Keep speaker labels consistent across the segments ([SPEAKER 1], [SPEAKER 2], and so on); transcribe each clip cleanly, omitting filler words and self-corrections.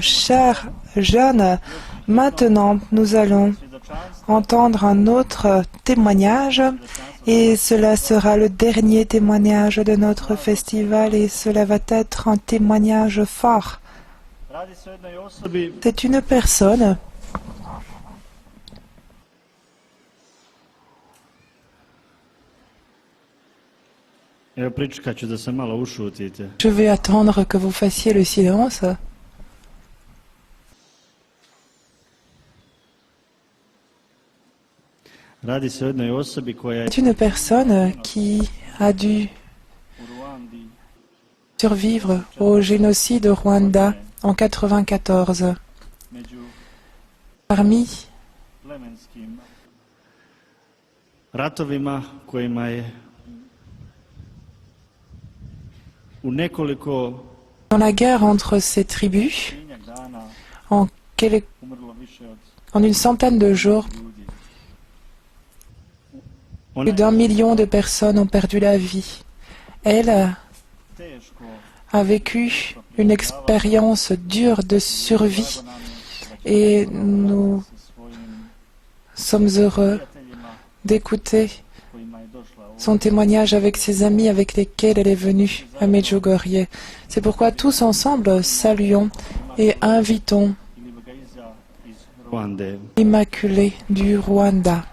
[SPEAKER 1] Chers jeunes, maintenant nous allons entendre un autre témoignage et cela sera le dernier témoignage de notre festival et cela va être un témoignage fort. C'est une personne Je vais attendre que vous fassiez le silence. C'est une personne qui a dû survivre au génocide au Rwanda en 1994. Parmi dans la guerre entre ces tribus, en une centaine de jours, plus d'1 million de personnes ont perdu la vie. Elle a vécu une expérience dure de survie et nous sommes heureux d'écouter son témoignage avec ses amis avec lesquels elle est venue à Medjugorje. C'est pourquoi tous ensemble saluons et invitons l'Immaculée du Rwanda.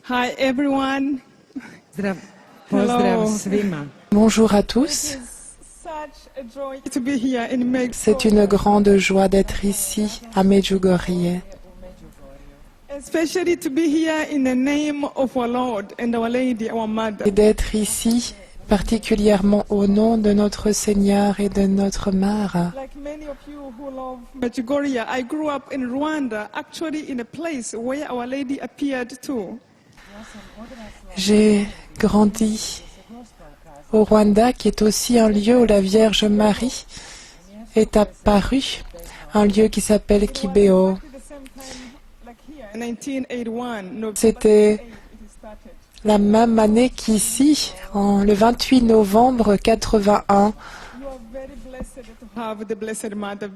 [SPEAKER 2] Hi everyone.
[SPEAKER 3] Pozdrav svima.
[SPEAKER 1] Bonjour à tous. C'est une grande joie d'être ici à Medjugorje. Et d'être ici particulièrement au nom de notre Seigneur et de notre Mère.
[SPEAKER 2] I grew up in Rwanda, actually in a place where Our Lady appeared too.
[SPEAKER 1] J'ai grandi au Rwanda, qui est aussi un lieu où la Vierge Marie est apparue, un lieu qui s'appelle Kibeho. C'était la même année qu'ici, le 28 novembre 1981.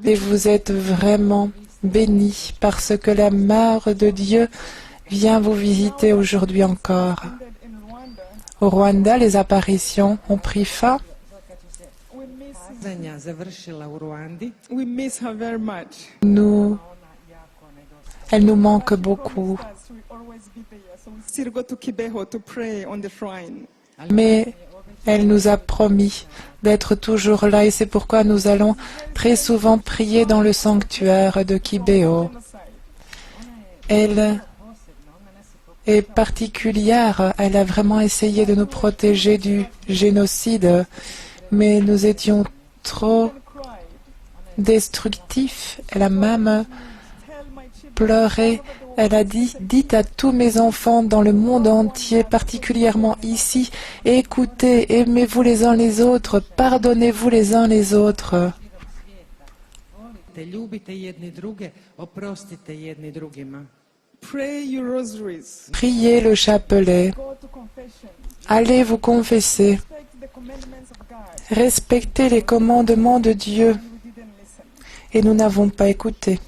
[SPEAKER 1] Et vous êtes vraiment bénis parce que la Mère de Dieu vient vous visiter aujourd'hui encore. Au Rwanda, les apparitions ont pris fin. Elle nous manque beaucoup. Mais elle nous a promis d'être toujours là et c'est pourquoi nous allons très souvent prier dans le sanctuaire de Kibeho. Elle est particulière, elle a vraiment essayé de nous protéger du génocide, mais nous étions trop destructifs. Elle a même pleuré. Elle a dit, dites à tous mes enfants dans le monde entier, particulièrement ici, écoutez, aimez-vous les uns les autres, pardonnez-vous les uns les autres. Priez le chapelet. Allez vous confesser. Respectez les commandements de Dieu. Et nous n'avons pas écouté.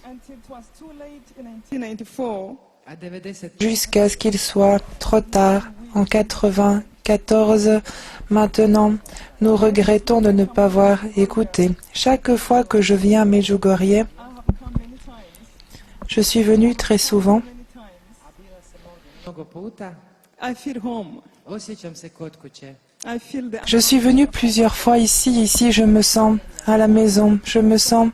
[SPEAKER 1] Jusqu'à ce qu'il soit trop tard, en 1994, maintenant, nous regrettons de ne pas avoir écouté. Chaque fois que je viens à Medjugorje, je suis venu très souvent. Je suis venu plusieurs fois ici. Ici, je me sens à la maison. Je me sens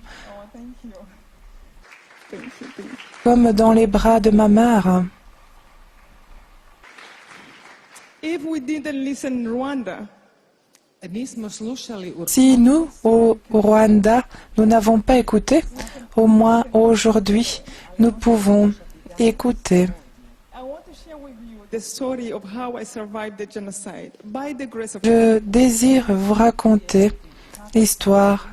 [SPEAKER 1] comme dans les bras de ma mère. Si nous, au Rwanda, nous n'avons pas écouté, au moins aujourd'hui, nous pouvons écouter.
[SPEAKER 2] the story of how I survived the genocide. By the grace of
[SPEAKER 1] Je désire vous raconter l'histoire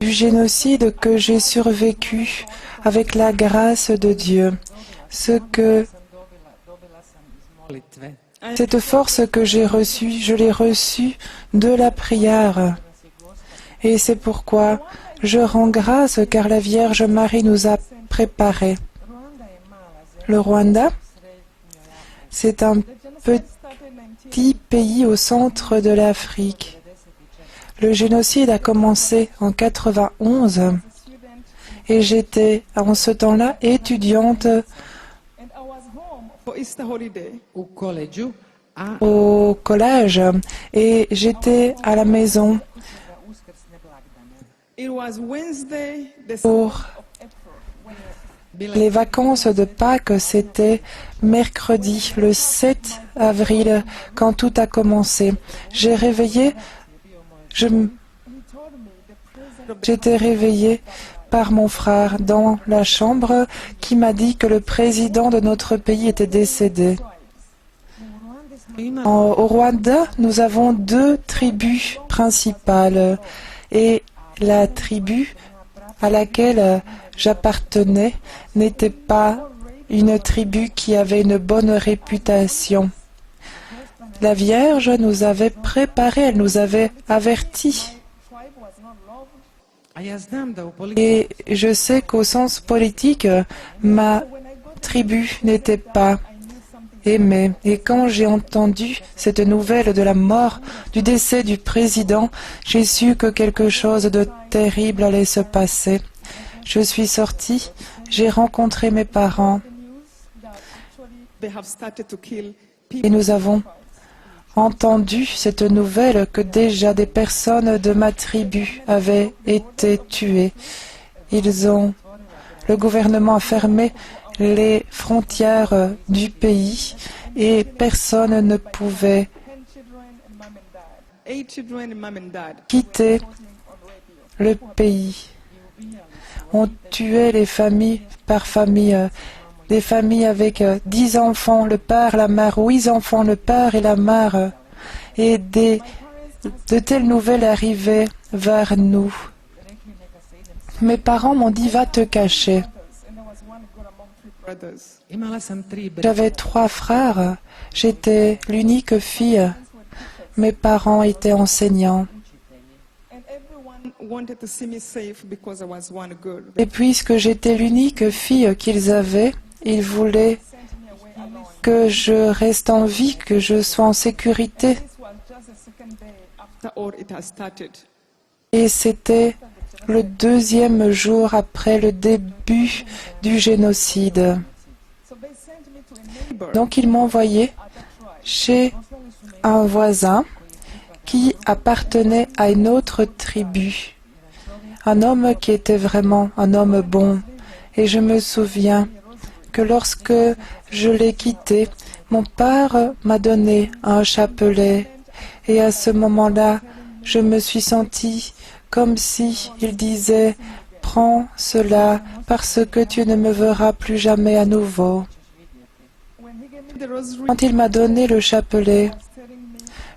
[SPEAKER 1] du génocide que j'ai survécu avec la grâce de Dieu. Cette force que j'ai reçue, je l'ai reçue de la prière. Et c'est pourquoi je rends grâce car la Vierge Marie nous a préparés. Le Rwanda, c'est un petit pays au centre de l'Afrique. Le génocide a commencé en 91 et j'étais en ce temps-là étudiante au collège et j'étais à la maison pour les vacances de Pâques. C'était mercredi, le 7 avril, quand tout a commencé. J'étais réveillée par mon frère dans la chambre qui m'a dit que le président de notre pays était décédé. Au Rwanda, nous avons deux tribus principales et la tribu à laquelle j'appartenais n'était pas une tribu qui avait une bonne réputation. La Vierge nous avait préparés, elle nous avait avertis. Et je sais qu'au sens politique, ma tribu n'était pas aimée. Et quand j'ai entendu cette nouvelle de la mort, du décès du président, j'ai su que quelque chose de terrible allait se passer. Je suis sortie, j'ai rencontré mes parents et nous avons entendu cette nouvelle que déjà des personnes de ma tribu avaient été tuées. Le gouvernement a fermé les frontières du pays et personne ne pouvait quitter le pays. On tuait les familles par famille, des familles avec 10 enfants, le père, la mère, 8 enfants, le père et la mère. Et de telles nouvelles arrivaient vers nous. Mes parents m'ont dit, va te cacher. J'avais 3 frères, j'étais l'unique fille. Mes parents étaient enseignants. Et puisque j'étais l'unique fille qu'ils avaient, ils voulaient que je reste en vie, que je sois en sécurité. Et c'était le 2e jour après le début du génocide. Donc ils m'ont envoyé chez un voisin qui appartenait à une autre tribu. Un homme qui était vraiment un homme bon. Et je me souviens que lorsque je l'ai quitté, mon père m'a donné un chapelet. Et à ce moment-là, je me suis sentie comme si il disait « Prends cela parce que tu ne me verras plus jamais à nouveau ». Quand il m'a donné le chapelet,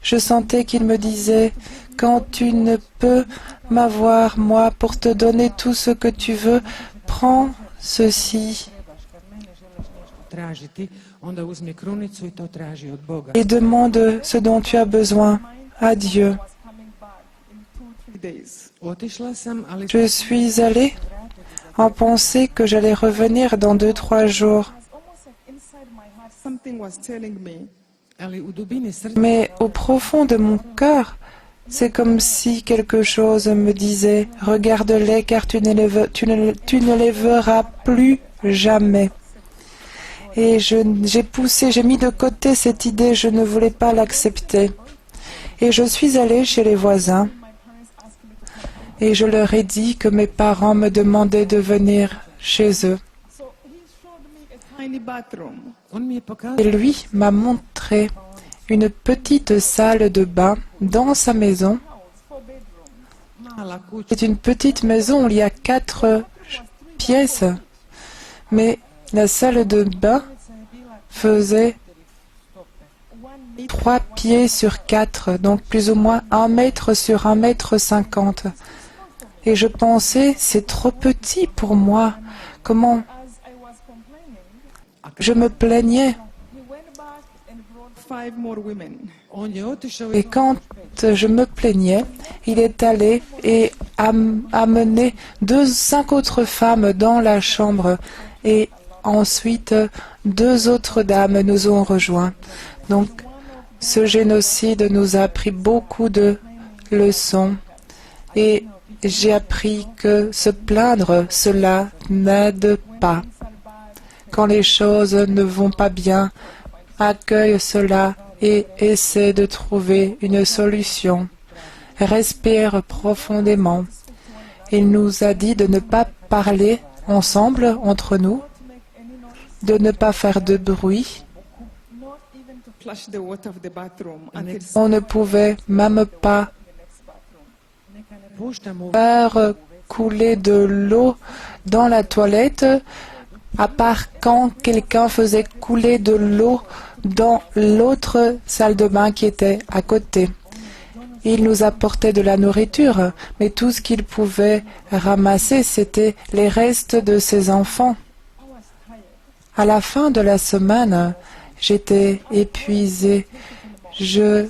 [SPEAKER 1] je sentais qu'il me disait « Quand tu ne peux m'avoir, moi, pour te donner tout ce que tu veux, prends ceci et demande ce dont tu as besoin à Dieu. » Je suis allée en pensée que j'allais revenir dans 2-3 jours. Mais au profond de mon cœur, c'est comme si quelque chose me disait « Regarde-les car tu ne les verras plus jamais ». Et j'ai mis de côté cette idée, je ne voulais pas l'accepter. Et je suis allée chez les voisins et je leur ai dit que mes parents me demandaient de venir chez eux. Et lui m'a montré une petite salle de bain dans sa maison. C'est une petite maison où il y a 4 pièces, mais la salle de bain faisait 3 pieds sur 4, donc plus ou moins 1 mètre sur 1,50 m. Et je pensais, c'est trop petit pour moi. Comment je me plaignais. Et quand je me plaignais, il est allé et a amené 5 autres femmes dans la chambre. Et ensuite, 2 autres dames nous ont rejoints. Donc, ce génocide nous a appris beaucoup de leçons. Et j'ai appris que se plaindre, cela n'aide pas. Quand les choses ne vont pas bien, accueille cela et essaie de trouver une solution. Respire profondément. Il nous a dit de ne pas parler ensemble, entre nous, de ne pas faire de bruit. On ne pouvait même pas faire couler de l'eau dans la toilette, à part quand quelqu'un faisait couler de l'eau dans l'autre salle de bain qui était à côté. Il nous apportait de la nourriture, mais tout ce qu'il pouvait ramasser, c'était les restes de ses enfants. À la fin de la semaine, j'étais épuisée. Je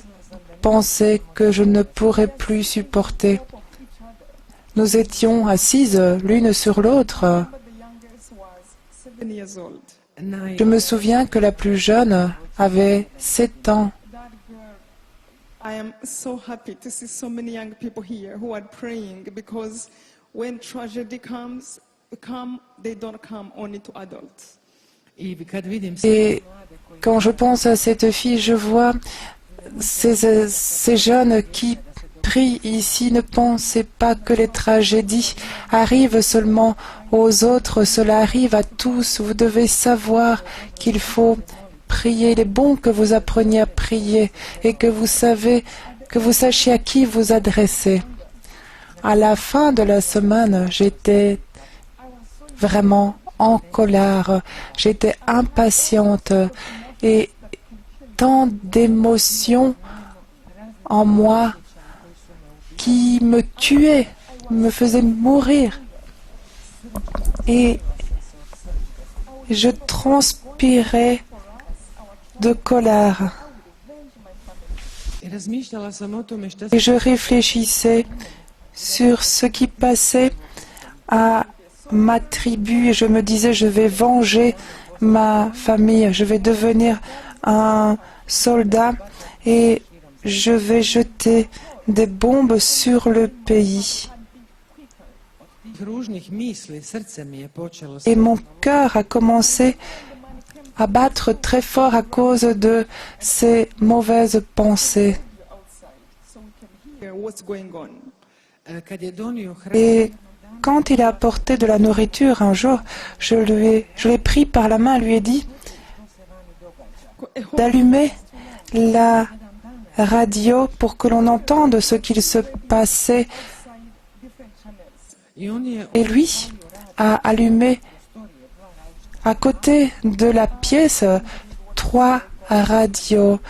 [SPEAKER 1] pensais que je ne pourrais plus supporter. Nous étions assises l'une sur l'autre. Je me souviens que la plus jeune avait 7 ans.
[SPEAKER 2] I am so happy to see so many young people here who are praying because when tragedy comes, they don't come only to adults.
[SPEAKER 1] Et quand je pense à cette fille, je vois ces jeunes qui prient ici. Ne pensez pas que les tragédies arrivent seulement aux autres, cela arrive à tous. Vous devez savoir qu'il faut prier. Il est bon que vous appreniez à prier et que vous sachiez à qui vous adresser. À la fin de la semaine, j'étais vraiment en colère, j'étais impatiente et tant d'émotions en moi qui me tuaient, me faisaient mourir. Et je transpirais de colère. Et je réfléchissais sur ce qui passait à ma tribu et je me disais, je vais venger ma famille, je vais devenir un soldat et je vais jeter des bombes sur le pays. Et mon cœur a commencé à battre très fort à cause de ces mauvaises pensées. Et quand il a apporté de la nourriture un jour, je l'ai pris par la main et lui ai dit d'allumer la radio pour que l'on entende ce qu'il se passait. Et lui a allumé à côté de la pièce 3 radios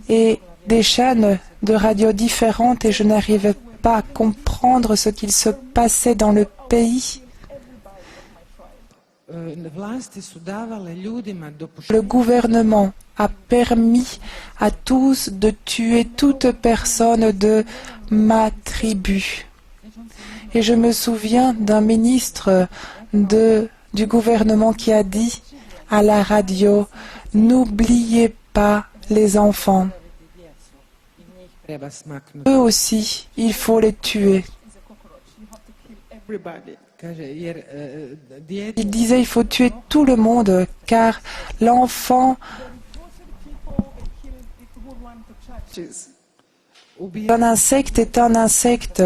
[SPEAKER 1] et des chaînes de radios différentes et je n'arrivais pas à comprendre ce qu'il se passait dans le pays. Le gouvernement a permis à tous de tuer toute personne de ma tribu. Et je me souviens d'un ministre du gouvernement qui a dit à la radio, n'oubliez pas les enfants. Eux aussi, il faut les tuer. Il disait il faut tuer tout le monde car l'enfant un insecte est un insecte.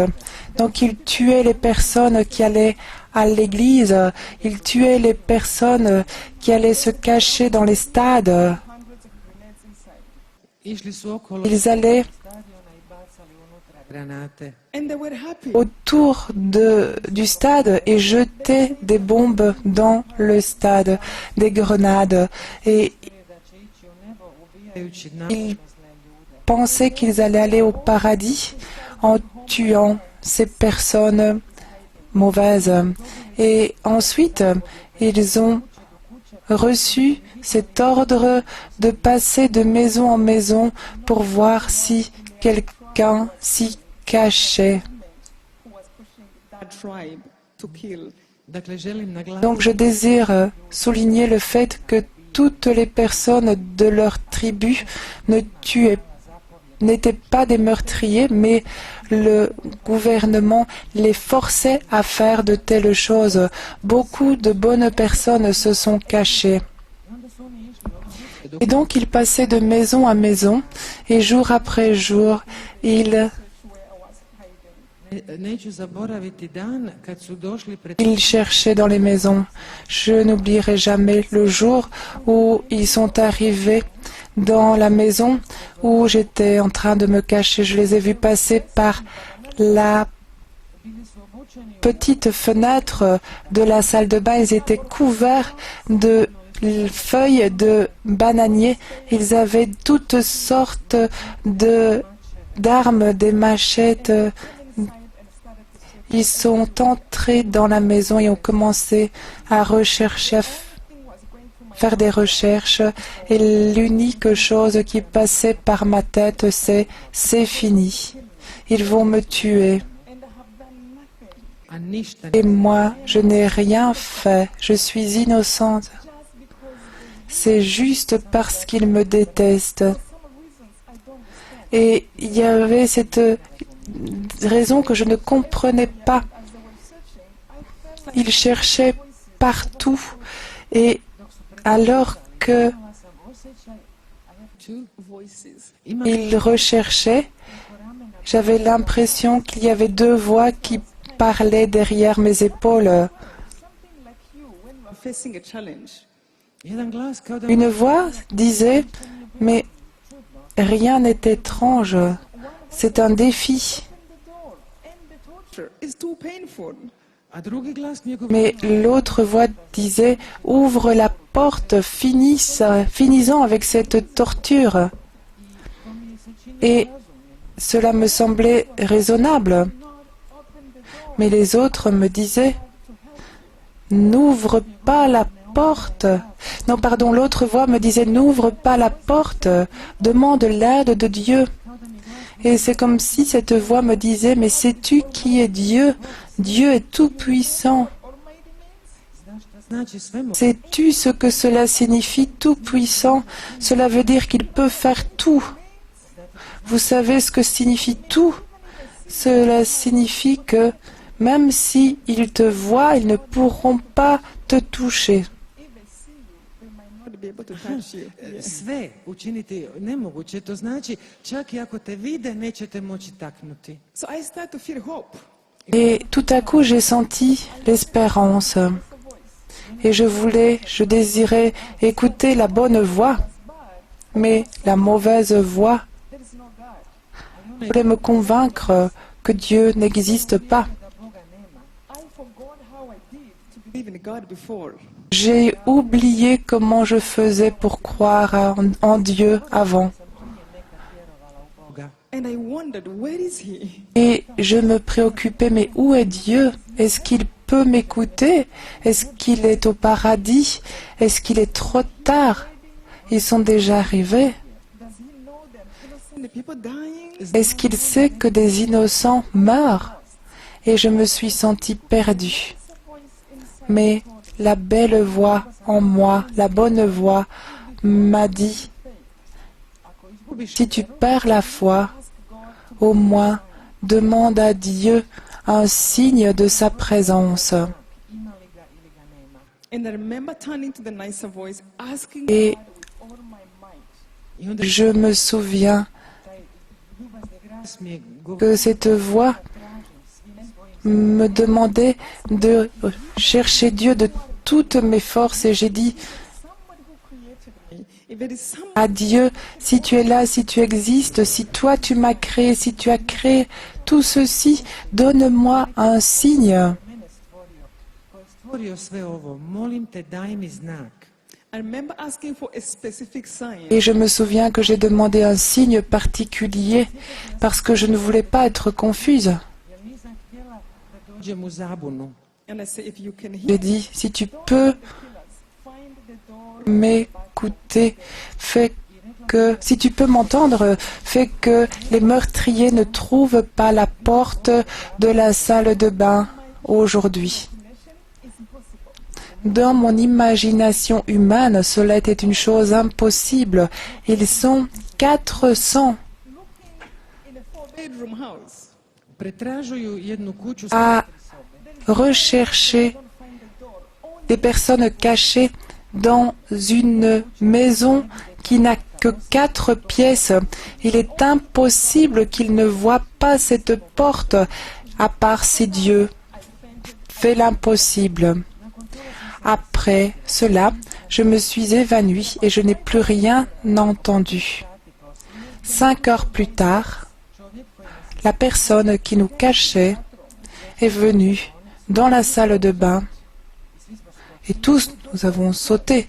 [SPEAKER 1] Donc il tuait les personnes qui allaient à l'église, il tuait les personnes qui allaient se cacher dans les stades. Ils allaient autour du stade et jetaient des bombes dans le stade, des grenades. Et Ils pensaient qu'ils allaient aller au paradis en tuant ces personnes mauvaises. Et ensuite, ils ont reçu cet ordre de passer de maison en maison pour voir si quelqu'un s'y cachait. Donc je désire souligner le fait que toutes les personnes de leur tribu n'étaient pas des meurtriers, mais le gouvernement les forçait à faire de telles choses. Beaucoup de bonnes personnes se sont cachées. Et donc ils passaient de maison à maison, et jour après jour, ils cherchaient dans les maisons. Je n'oublierai jamais le jour où ils sont arrivés dans la maison où j'étais en train de me cacher. Je les ai vus passer par la petite fenêtre de la salle de bain. Ils étaient couverts de feuilles de bananier. Ils avaient toutes sortes d'armes, des machettes. Ils sont entrés dans la maison et ont commencé à rechercher, à faire des recherches. Et l'unique chose qui passait par ma tête, c'est fini. Ils vont me tuer. Et moi, je n'ai rien fait. Je suis innocente. C'est juste parce qu'ils me détestent. Et il y avait cette raison que je ne comprenais pas. Ils cherchaient partout. Et alors que ils recherchaient, j'avais l'impression qu'il y avait deux voix qui parlaient derrière mes épaules. Une voix disait, mais rien n'est étrange, c'est un défi. Mais l'autre voix disait, ouvre la porte, finissons avec cette torture. Et cela me semblait raisonnable. Mais les autres me disaient, n'ouvre pas la porte. Non, pardon, l'autre voix me disait, n'ouvre pas la porte, demande l'aide de Dieu. Et c'est comme si cette voix me disait, mais sais-tu qui est Dieu? Dieu est tout-puissant. Sais-tu ce que cela signifie, tout-puissant? Cela veut dire qu'il peut faire tout. Vous savez ce que signifie tout? Cela signifie que même si ils te voient, ils ne pourront pas te toucher.
[SPEAKER 3] Sve učiniti nemoguće, to znači čak i ako te vide nećete moći taknuti.
[SPEAKER 1] Et tout à coup, j'ai senti l'espérance. Et je désirais écouter la bonne voix, mais la mauvaise voix voulait me convaincre que Dieu n'existe pas. J'ai oublié comment je faisais pour croire en Dieu avant. Et je me préoccupais, mais où est Dieu? Est-ce qu'il peut m'écouter? Est-ce qu'il est au paradis? Est-ce qu'il est trop tard? Ils sont déjà arrivés. Est-ce qu'il sait que des innocents meurent? Et je me suis sentie perdue. Mais la belle voix en moi, la bonne voix, m'a dit, si tu perds la foi, au moins demande à Dieu un signe de sa présence. Et je me souviens que cette voix me demandait de chercher Dieu de toutes mes forces et j'ai dit à Dieu, si tu es là, si tu existes, si toi tu m'as créé, si tu as créé tout ceci, donne-moi un signe.
[SPEAKER 2] I remember asking for a specific sign.
[SPEAKER 1] Et je me souviens que j'ai demandé un signe particulier parce que je ne voulais pas être confuse.
[SPEAKER 3] Jer nisam htjela da dođem u zabunu.
[SPEAKER 2] And I said, if you can
[SPEAKER 1] J'ai
[SPEAKER 2] hear
[SPEAKER 1] dit, si tu peux
[SPEAKER 2] find the door.
[SPEAKER 1] m'écouter, si tu peux m'entendre, fais que les meurtriers ne trouvent pas la porte de la salle de bain aujourd'hui. Dans mon imagination humaine, cela était une chose impossible. Ils sont 400
[SPEAKER 2] In a 4-bedroom house.
[SPEAKER 3] Pretražuju jednu kuću
[SPEAKER 1] à rechercher des personnes cachées dans une maison qui n'a que 4 pièces. Il est impossible qu'ils ne voient pas cette porte, à part si Dieu fait l'impossible. Après cela, je me suis évanouie et je n'ai plus rien entendu. 5 heures plus tard, la personne qui nous cachait est venue dans la salle de bain et tous nous avons sauté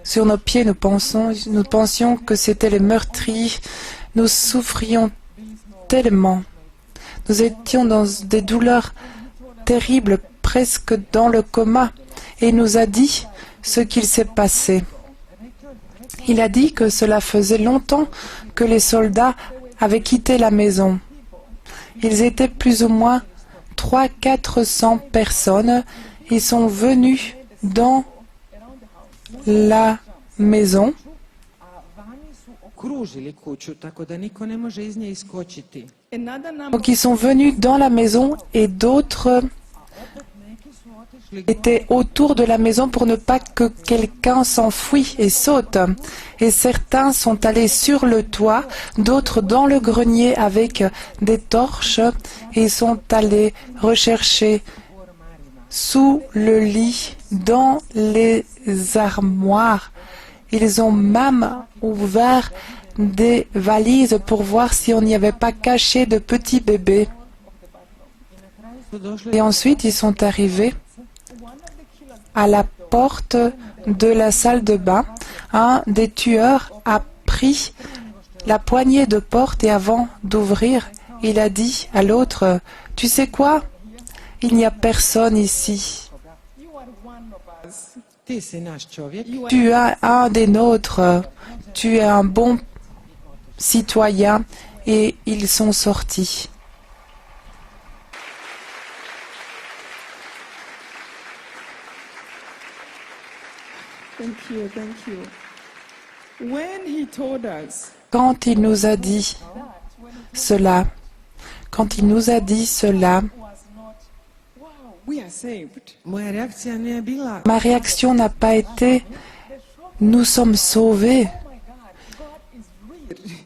[SPEAKER 1] sur nos pieds. Nous pensions que c'était les meurtriers. Nous souffrions tellement. Nous étions dans des douleurs terribles, presque dans le coma. Et il nous a dit ce qu'il s'est passé. Il a dit que cela faisait longtemps que les soldats avaient quitté la maison. Ils étaient plus ou moins 300-400 personnes. Ils sont venus dans la maison.
[SPEAKER 3] okružili kuću, tako da niko ne može iz nje iskočiti.
[SPEAKER 2] Another number
[SPEAKER 1] Donc ils sont venus dans la maison et d'autres étaient autour de la maison pour ne pas que quelqu'un s'enfuit et saute. Et certains sont allés sur le toit, d'autres dans le grenier avec des torches et sont allés rechercher sous le lit, dans les armoires. Ils ont même ouvert des valises pour voir si on n'y avait pas caché de petits bébés. Et ensuite, ils sont arrivés à la porte de la salle de bain. Un des tueurs a pris la poignée de porte et avant d'ouvrir, il a dit à l'autre, « Tu sais quoi? Il n'y a personne ici.
[SPEAKER 2] you are one of us.
[SPEAKER 3] Ti si naš čovjek,
[SPEAKER 1] Tu es un des nôtres. Tu es un bon citoyen. » Et ils sont sortis.
[SPEAKER 2] Thank you, thank you. When he told us
[SPEAKER 1] Quand il nous a dit cela,
[SPEAKER 2] we are saved,
[SPEAKER 3] moja reakcija nije bila
[SPEAKER 1] ma réaction n'a pas été « nous sommes sauvés »,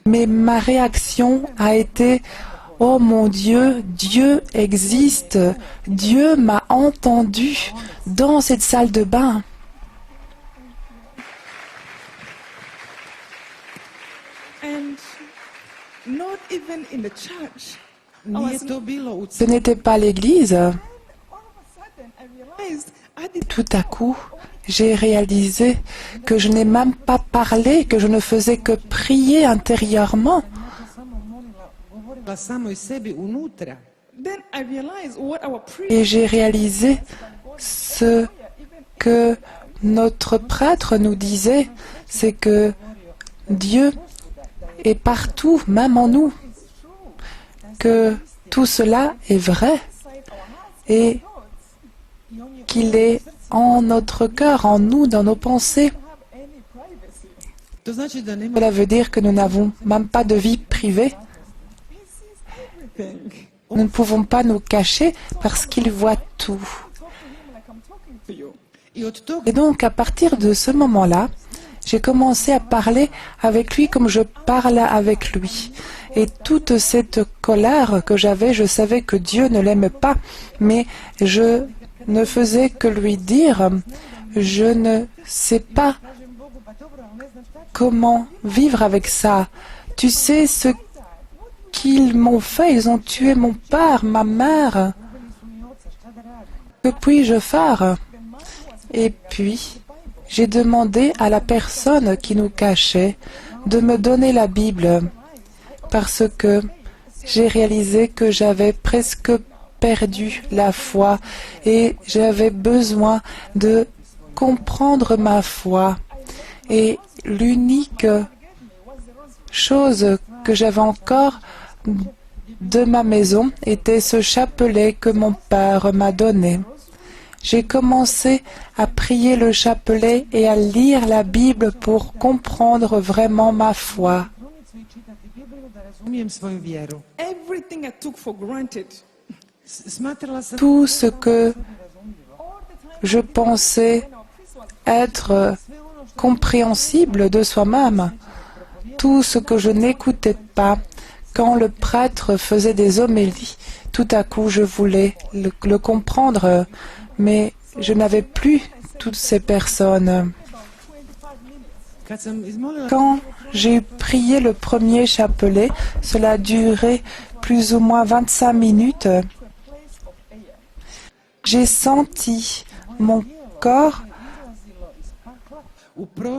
[SPEAKER 1] mais ma réaction a été « oh mon Dieu, Dieu existe, Dieu m'a entendu dans cette salle de bain ».
[SPEAKER 2] and not even in the church.
[SPEAKER 3] nije to bilo u
[SPEAKER 1] Ce n'était pas l'église.
[SPEAKER 2] All of a sudden, I realized I did
[SPEAKER 1] Tout à coup, j'ai réalisé que je n'ai même pas parlé, que je ne faisais que prier intérieurement.
[SPEAKER 3] govorila samoj sebi unutra.
[SPEAKER 2] Then I realized what our prayer
[SPEAKER 1] Et j'ai réalisé ce que notre prêtre nous disait, c'est que Dieu est partout, même en nous, que tout cela est vrai et qu'il est en notre cœur, en nous, dans nos pensées.
[SPEAKER 3] To znači da nema
[SPEAKER 1] Cela veut dire que nous n'avons même pas de vie privée.
[SPEAKER 2] everything.
[SPEAKER 1] Nous ne pouvons pas nous cacher parce qu'il voit tout.
[SPEAKER 2] To you.
[SPEAKER 3] i od tog
[SPEAKER 1] Et donc, à partir de ce moment-là, j'ai commencé à parler avec lui comme je parle avec lui. Et toute cette colère que j'avais, je savais que Dieu ne l'aimait pas, mais je ne faisais que lui dire, je ne sais pas comment vivre avec ça. Tu sais ce qu'ils m'ont fait, ils ont tué mon père, ma mère. Que puis-je faire? Et puis, j'ai demandé à la personne qui nous cachait de me donner la Bible parce que j'ai réalisé que j'avais presque perdu la foi et j'avais besoin de comprendre ma foi. Et l'unique chose que j'avais encore de ma maison était ce chapelet que mon père m'a donné. J'ai commencé à prier le chapelet et à lire la Bible pour comprendre vraiment ma foi.
[SPEAKER 2] Everything I took for granted.
[SPEAKER 1] Tout ce que je pensais être compréhensible de soi-même, tout ce que je n'écoutais pas quand le prêtre faisait des homélies, tout à coup je voulais le comprendre, mais je n'avais plus toutes ces personnes. Quand j'ai prié le premier chapelet, cela a duré plus ou moins 25 minutes. J'ai senti mon corps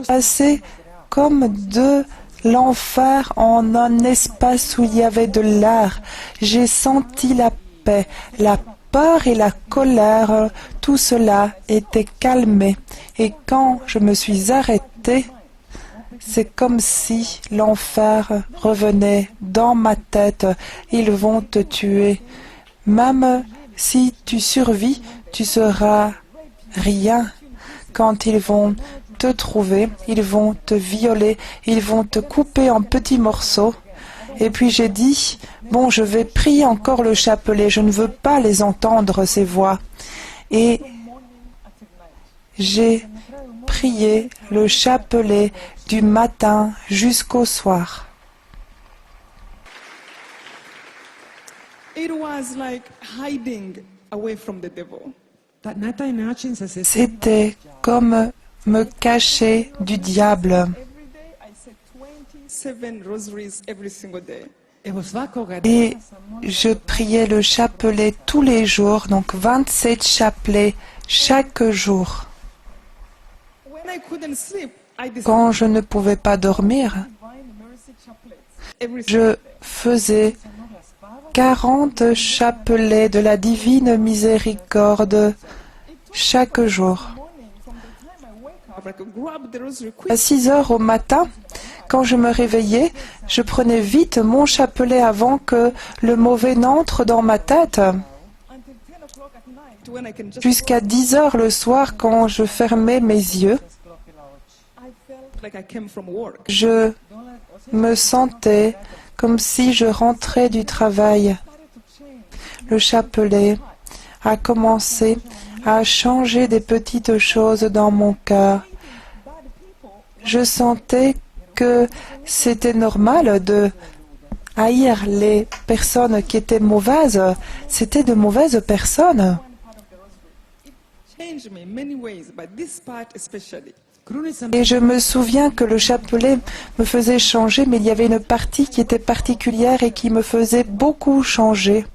[SPEAKER 1] passer comme de l'enfer en un espace où il y avait de l'air. J'ai senti la paix, la peur et la colère. Tout cela était calmé. Et quand je me suis arrêtée, c'est comme si l'enfer revenait dans ma tête. Ils vont te tuer. Même si tu survis, tu seras rien. Quand ils vont te trouver, ils vont te violer, ils vont te couper en petits morceaux. Et puis j'ai dit, bon, je vais prier encore le chapelet, je ne veux pas les entendre, ces voix. Et j'ai prié le chapelet du matin jusqu'au soir.
[SPEAKER 2] It was like hiding away from the devil.
[SPEAKER 1] C'était comme me cacher du diable.
[SPEAKER 2] Every day I said 27 rosaries every single day.
[SPEAKER 1] Et je priais le chapelet tous les jours, donc 27 chapelets chaque jour.
[SPEAKER 2] When I couldn't sleep, I decided
[SPEAKER 1] Quand je ne pouvais pas dormir,
[SPEAKER 2] every
[SPEAKER 1] je faisais 40 chapelets de la divine miséricorde chaque jour.
[SPEAKER 2] I could grab the rosary quick.
[SPEAKER 1] À 6 heures au matin, quand je me réveillais, je prenais vite mon chapelet avant que le mauvais n'entre dans ma tête.
[SPEAKER 2] Until 10 o'clock at night when I can just
[SPEAKER 1] Jusqu'à 10 heures le soir, quand je fermais mes yeux,
[SPEAKER 2] I felt like I came from work.
[SPEAKER 1] je me sentais comme si je rentrais du travail. Le chapelet a commencé à changer des petites choses dans mon cœur. Je sentais que c'était normal de haïr les personnes qui étaient mauvaises. C'était de mauvaises personnes.
[SPEAKER 2] Changed me in many ways, but this part especially.
[SPEAKER 1] Et je me souviens que le chapelet me faisait changer, mais il y avait une partie qui était particulière et qui me faisait beaucoup changer.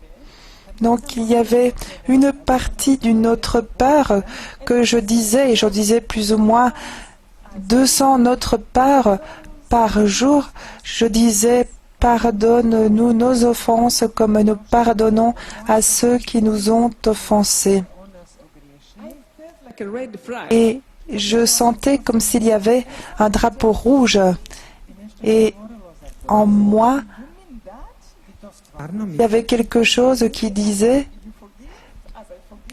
[SPEAKER 1] Donc il y avait une partie d'une autre part que je disais, et j'en disais plus ou moins 200 Notre Père par jour. Je disais, pardonne-nous nos offenses comme nous pardonnons à ceux qui nous ont offensés.
[SPEAKER 2] Like a red flag.
[SPEAKER 1] Et je sentais comme s'il y avait un drapeau rouge. Et en moi, il y avait quelque chose qui disait,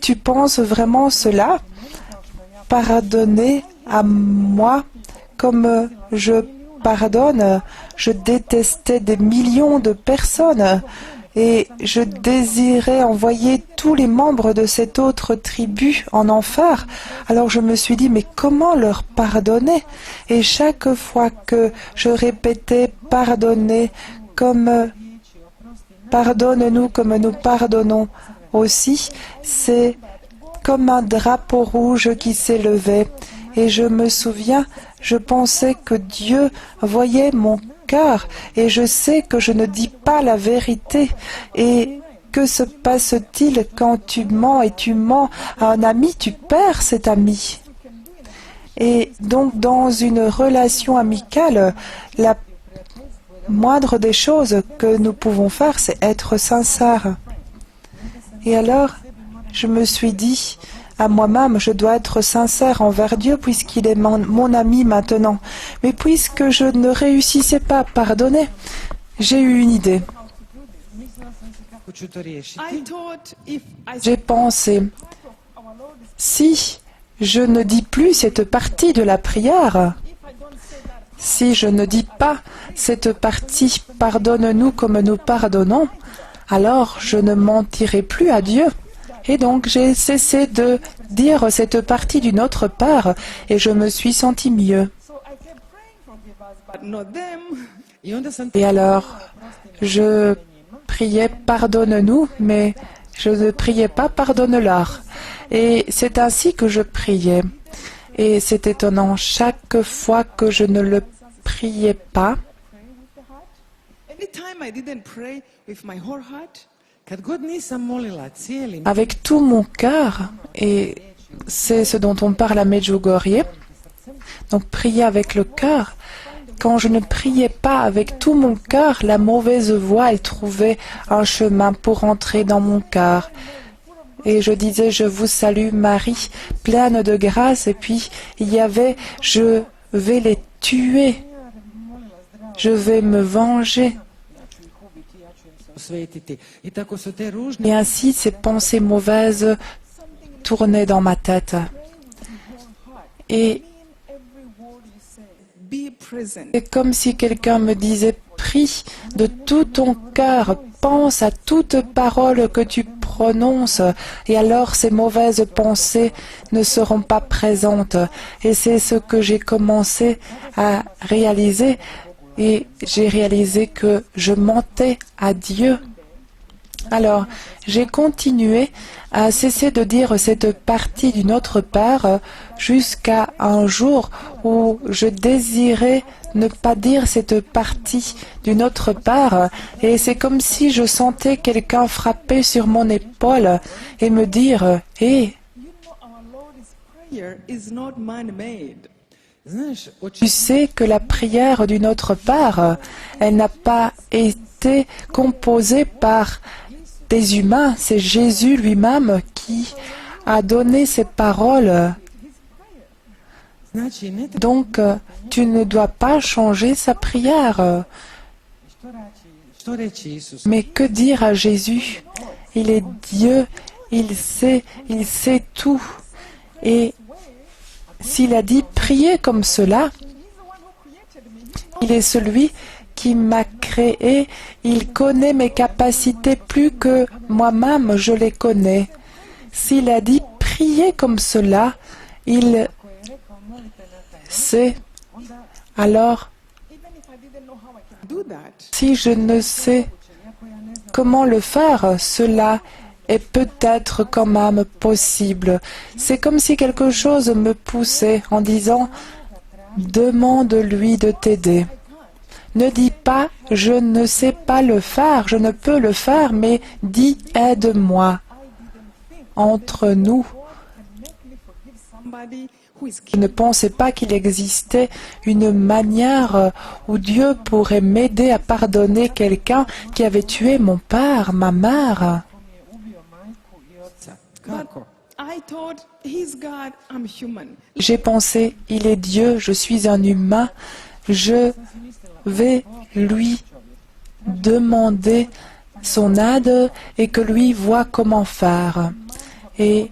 [SPEAKER 1] tu penses vraiment cela? Pardonner à moi comme je pardonne. Je détestais des millions de personnes et je désirais envoyer tous les membres de cette autre tribu en enfer. Alors je me suis dit, mais comment leur pardonner? Et chaque fois que je répétais pardonner comme pardonne-nous comme nous pardonnons aussi, c'est comme un drapeau rouge qui s'élevait. Et je me souviens, je pensais que Dieu voyait mon cœur et je sais que je ne dis pas la vérité. Et que se passe-t-il quand tu mens et tu mens à un ami, tu perds cet ami. Et donc, dans une relation amicale, la moindre des choses que nous pouvons faire, c'est être sincère. Et alors, je me suis dit à moi-même, je dois être sincère envers Dieu puisqu'il est mon ami maintenant. Mais puisque je ne réussissais pas à pardonner, j'ai eu une idée. J'ai pensé, si je ne dis plus cette partie de la prière, si je ne dis pas cette partie « pardonne-nous comme nous pardonnons », alors je ne mentirai plus à Dieu. Et donc j'ai cessé de dire cette partie d'une autre part et je me suis senti mieux. Et alors, je priais « pardonne-nous », mais je ne priais pas « pardonne-leur ». Et c'est ainsi que je priais. Et c'est étonnant, chaque fois que je ne le priais pas, avec tout mon cœur, et c'est ce dont on parle à Medjugorje, donc prier avec le cœur. Quand je ne priais pas avec tout mon cœur, la mauvaise voix, elle trouvait un chemin pour entrer dans mon cœur. Et je disais, je vous salue Marie, pleine de grâce, et puis il y avait, je vais les tuer, je vais me venger. Et ainsi, ces pensées mauvaises tournaient dans ma tête. Et c'est comme si quelqu'un me disait, prie de tout ton cœur, pense à toute parole que tu prononces, et alors ces mauvaises pensées ne seront pas présentes. Et c'est ce que j'ai commencé à réaliser. Et j'ai réalisé que je mentais à Dieu. Alors, j'ai continué à cesser de dire cette partie d'une autre part jusqu'à un jour où je désirais ne pas dire cette partie d'une autre part. Et c'est comme si je sentais quelqu'un frapper sur mon épaule et me dire « Hé, tu sais que la prière d'une autre part, elle n'a pas été composée par des humains, c'est Jésus lui-même qui a donné ces paroles. Donc, tu ne dois pas changer sa prière. » Mais que dire à Jésus? Il est Dieu, il sait tout. Et s'il a dit « priez comme cela », il est celui qui m'a créé, il connaît mes capacités plus que moi-même je les connais. S'il a dit « priez comme cela », il sait. Alors, si je ne sais comment le faire, cela est peut-être quand même possible. C'est comme si quelque chose me poussait en disant « demande-lui de t'aider ». Ne dis pas « je ne sais pas le faire, je ne peux le faire », mais dis « aide-moi ». Entre nous, je ne pensais pas qu'il existait une manière où Dieu pourrait m'aider à pardonner quelqu'un qui avait tué mon père, ma mère. J'ai pensé, il est Dieu, je suis un humain, je vais lui demander son aide et que lui voit comment faire. Et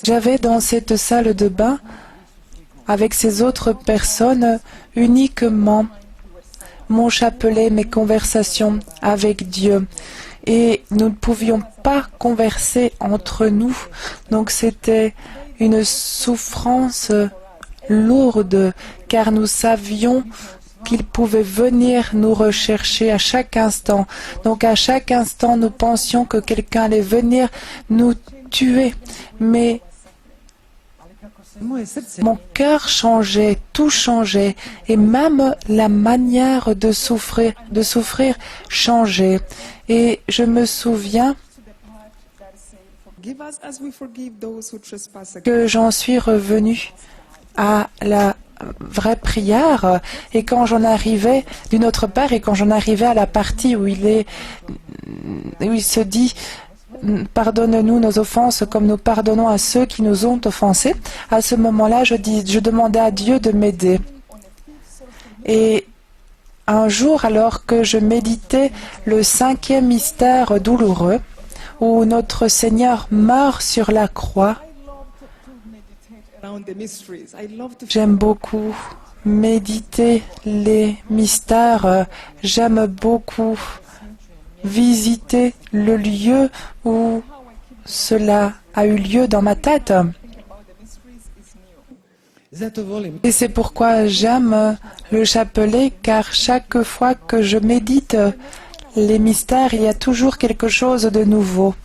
[SPEAKER 1] j'avais dans cette salle de bain, avec ces autres personnes, uniquement mon chapelet, mes conversations avec Dieu. Et nous ne pouvions pas converser entre nous. Donc c'était une souffrance lourde, car nous savions qu'il pouvait venir nous rechercher à chaque instant. Donc à chaque instant, nous pensions que quelqu'un allait venir nous tuer. Mais
[SPEAKER 3] Moje srce
[SPEAKER 1] Mon cœur changeait, tout changeait, et même la manière de souffrir changeait. Et je me souviens
[SPEAKER 2] Forgive us as we forgive those who trespass against
[SPEAKER 1] que j'en suis revenue à la vraie prière, et quand j'en arrivais d'une autre part, et quand j'en arrivais à la partie où il se dit pardonne-nous nos offenses comme nous pardonnons à ceux qui nous ont offensés, à ce moment-là je demandais à Dieu de m'aider. Et un jour, alors que je méditais le 5e mystère douloureux, où notre Seigneur meurt sur la croix,
[SPEAKER 2] around the mysteries. I love to
[SPEAKER 1] j'aime beaucoup méditer les mystères, j'aime beaucoup visiter le lieu où cela a eu lieu dans ma tête.
[SPEAKER 3] zato volim
[SPEAKER 1] Et c'est pourquoi j'aime le chapelet, car chaque fois que je médite les mystères, il y a toujours quelque chose de nouveau.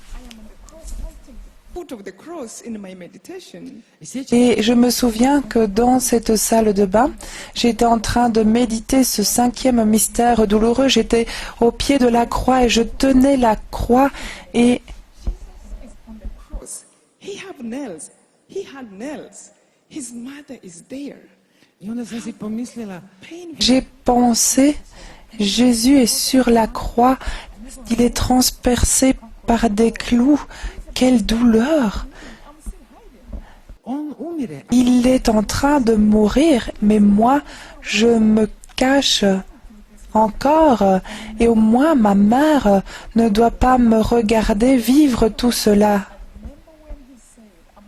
[SPEAKER 2] foot of the cross in my meditation.
[SPEAKER 3] i sjećam
[SPEAKER 1] Et je me souviens que dans cette salle de bain, j'étais en train de méditer ce 5e mystère douloureux. J'étais au pied de la croix et je tenais la croix et
[SPEAKER 2] Cross. He had nails. He had nails. His mother is there.
[SPEAKER 3] i onda sam si pomislila
[SPEAKER 2] Painful.
[SPEAKER 1] j'ai pensé, Jésus est sur la croix, il est transpercé par des clous. Quelle douleur!
[SPEAKER 3] on umire
[SPEAKER 1] Il est en train de mourir, mais moi, je me cache encore, et au moins ma mère ne doit pas me regarder vivre tout cela.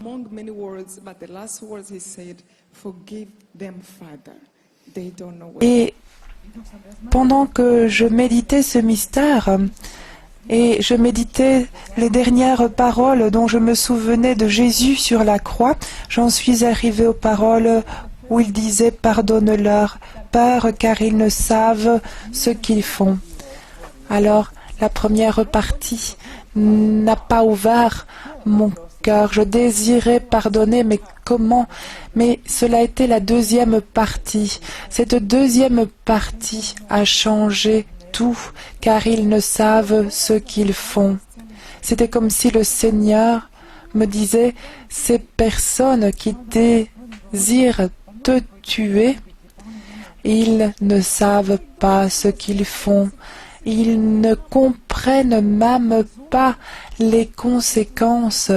[SPEAKER 2] Among many words, but the last words he said, forgive them, Father. They don't know what.
[SPEAKER 1] Et pendant que je méditais ce mystère, et je méditais les dernières paroles dont je me souvenais de Jésus sur la croix, j'en suis arrivée aux paroles où il disait « Pardonne-leur, Père, car ils ne savent ce qu'ils font ». Alors, la première partie n'a pas ouvert mon cœur. Je désirais pardonner, mais comment? Mais cela a été la deuxième partie. Cette deuxième partie a changé tout, car ils ne savent ce qu'ils font. C'était comme si le Seigneur me disait, ces personnes qui désirent te tuer, ils ne savent pas ce qu'ils font. Ils ne comprennent même pas les conséquences.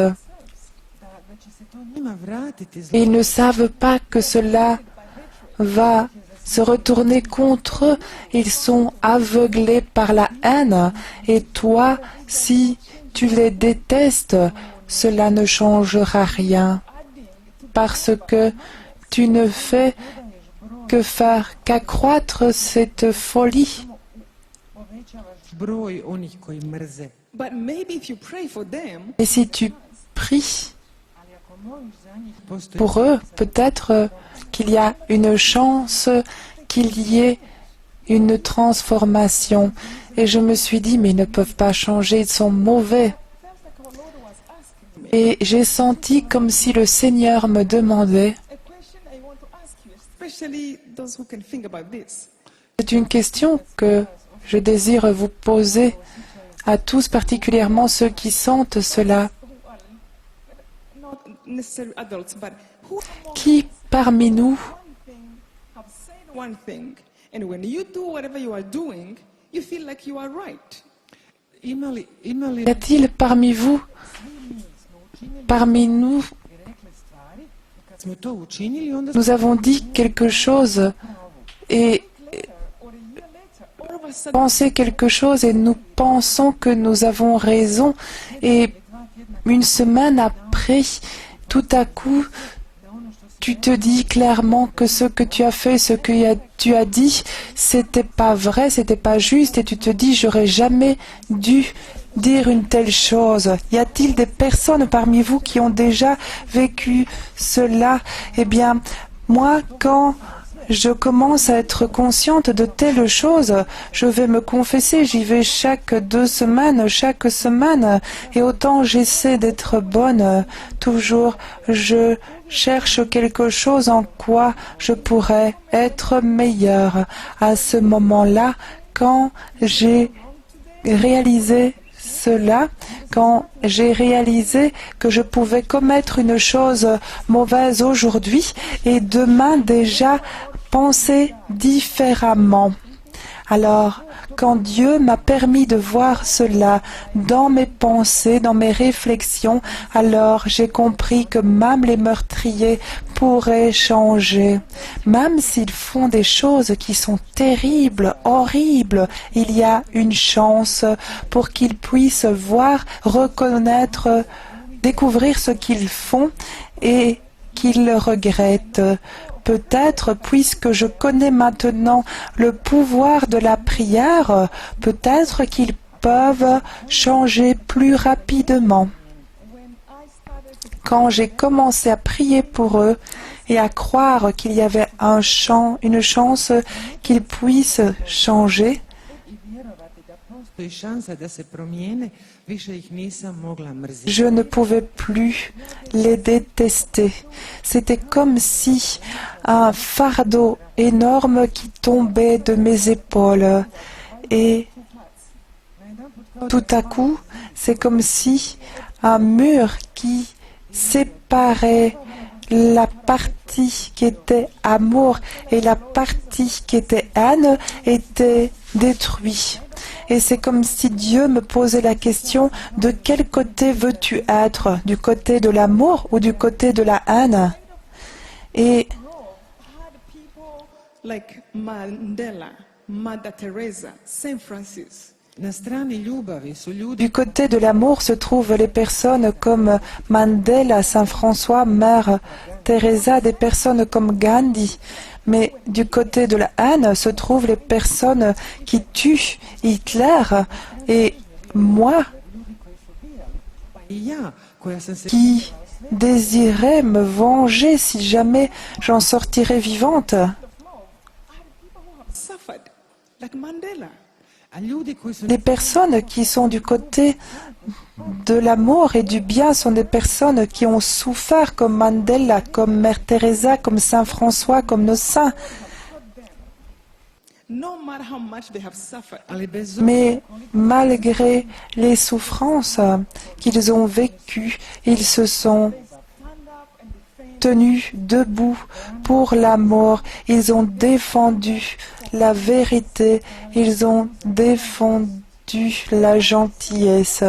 [SPEAKER 3] njima vratiti zlo.
[SPEAKER 1] Ils ne savent pas que cela va se retourner contre eux. Ils sont aveuglés par la haine. Et toi, si tu les détestes, cela ne changera rien. Parce que tu ne fais que faire qu'accroître cette folie.
[SPEAKER 3] Broj onih koji mrze.
[SPEAKER 2] But maybe if you pray for them,
[SPEAKER 1] Et si tu pries
[SPEAKER 3] Postoji
[SPEAKER 1] pour eux, peut-être qu'il y a une chance qu'il y ait une transformation. Et je me suis dit, mais ils ne peuvent pas changer, ils sont mauvais. Et j'ai senti comme si le Seigneur me demandait,
[SPEAKER 2] a question I want to ask you, especially those who can think about this.
[SPEAKER 1] c'est une question que je désire vous poser à tous, particulièrement ceux qui sentent cela.
[SPEAKER 2] Not necessarily adults, but who
[SPEAKER 1] Qui parmi nous
[SPEAKER 2] have said one thing, and when you do whatever you are doing, you feel like you are right.
[SPEAKER 3] imali
[SPEAKER 1] y a-t-il parmi nous,
[SPEAKER 3] kad smo to učinili, onda
[SPEAKER 1] nous avons dit quelque chose et
[SPEAKER 2] All of a sudden,
[SPEAKER 1] pensé quelque chose et nous pensons que nous avons raison et une semaine après, tout à coup, tu te dis clairement que ce que tu as fait, ce que tu as dit, c'était pas vrai, c'était pas juste et tu te dis j'aurais jamais dû dire une telle chose. Y a-t-il des personnes parmi vous qui ont déjà vécu cela? Eh bien, moi, quand je commence à être consciente de telles choses. Je vais me confesser, j'y vais chaque 2 semaines, chaque semaine. Et autant j'essaie d'être bonne, toujours je cherche quelque chose en quoi je pourrais être meilleure. À ce moment-là, quand j'ai réalisé cela, quand j'ai réalisé que je pouvais commettre une chose mauvaise aujourd'hui et demain déjà penser différemment. Alors, quand Dieu m'a permis de voir cela dans mes pensées, dans mes réflexions, alors j'ai compris que même les meurtriers pourraient changer. Même s'ils font des choses qui sont terribles, horribles, il y a une chance pour qu'ils puissent voir, reconnaître, découvrir ce qu'ils font et qu'ils regrettent. Peut-être, puisque je connais maintenant le pouvoir de la prière, peut-être qu'ils peuvent changer plus rapidement. Quand j'ai commencé à prier pour eux et à croire qu'il y avait une chance qu'ils puissent changer, je ne pouvais plus les détester. C'était comme si un fardeau énorme qui tombait de mes épaules. Et tout à coup, c'est comme si un mur qui séparait la partie qui était amour et la partie qui était haine était détruit. Et c'est comme si Dieu me posait la question, de quel côté veux-tu être? Du côté de l'amour ou du côté de la haine? Et
[SPEAKER 2] like Mandela, Mother Teresa, Saint Francis.
[SPEAKER 1] du côté de l'amour se trouvent les personnes comme Mandela, Saint François, Mère Teresa, des personnes comme Gandhi. Mais du côté de la haine se trouvent les personnes qui tuent Hitler et moi qui désirais me venger si jamais j'en sortirais vivante.
[SPEAKER 2] Suffered like Mandela.
[SPEAKER 1] Les personnes qui sont du côté de l'amour et du bien sont des personnes qui ont souffert comme Mandela, comme Mère Teresa, comme Saint François, comme nos saints.
[SPEAKER 2] No matter how much they have suffered,
[SPEAKER 1] Mais malgré les souffrances qu'ils ont vécues, ils se sont tenus debout pour l'amour. Ils ont défendu la vérité. Ils ont défendu la gentillesse.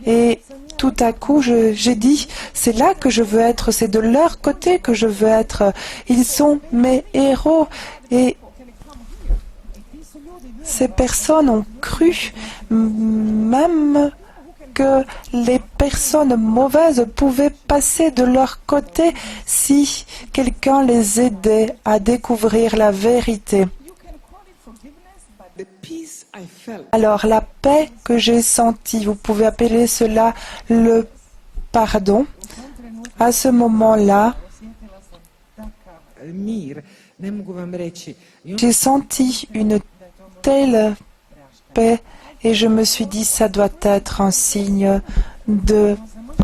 [SPEAKER 1] Et tout à coup, j'ai dit, c'est là que je veux être, c'est de leur côté que je veux être. Ils sont mes héros. Et ces personnes ont cru, même que les personnes mauvaises pouvaient passer de leur côté si quelqu'un les aidait à découvrir la vérité.
[SPEAKER 2] the peace I felt.
[SPEAKER 1] Alors la paix que j'ai sentie, vous pouvez appeler cela le pardon. À ce moment-là, j'ai senti une telle paix et je me suis dit, ça doit être un signe de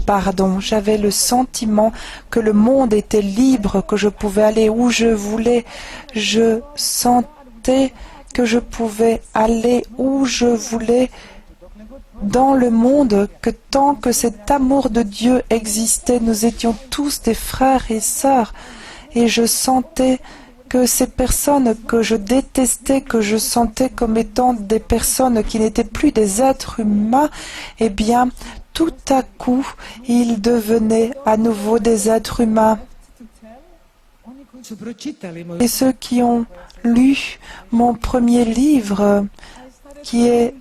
[SPEAKER 1] pardon. J'avais le sentiment que le monde était libre, que je pouvais aller où je voulais. Je sentais que je pouvais aller où je voulais dans le monde, que tant que cet amour de Dieu existait, nous étions tous des frères et sœurs. Et je sentais que ces personnes que je détestais, que je sentais comme étant des personnes qui n'étaient plus des êtres humains, eh bien, tout à coup, ils devenaient à nouveau des êtres humains. Et ceux qui ont lu mon premier livre, qui est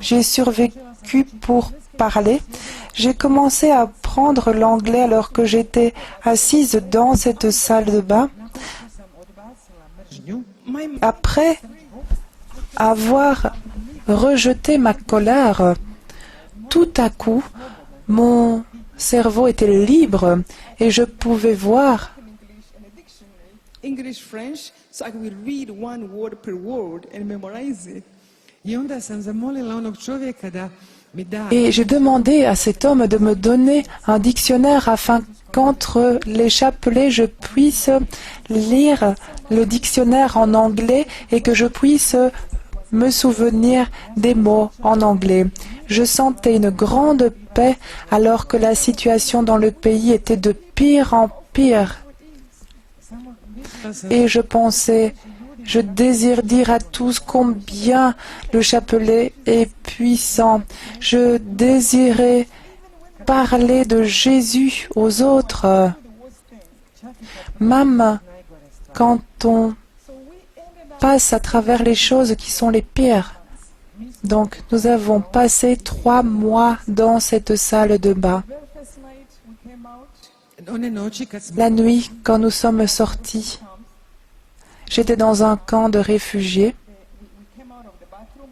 [SPEAKER 1] J'ai survécu pour parler, j'ai commencé à apprendre l'anglais alors que j'étais assise dans cette salle de bain. Après avoir rejeté ma colère, tout à coup, mon cerveau était libre et je pouvais voir
[SPEAKER 2] English, French, so I will read one word per word and memorize it.
[SPEAKER 3] I onda sam zamolila onog čovjeka da mi da...
[SPEAKER 1] Et j'ai demandé à cet homme de me donner un dictionnaire afin qu'entre les chapelets, je puisse lire le dictionnaire en anglais et que je puisse me souvenir des mots en anglais. Je sentais une grande paix alors que la situation dans le pays était de pire en pire. Et je pensais, je désire dire à tous combien le chapelet est puissant. Je désirais parler de Jésus aux autres. Même quand on passe à travers les choses qui sont les pires. Donc, nous avons passé 3 mois dans cette salle de bain. La nuit, quand nous sommes sortis, j'étais dans un camp de réfugiés.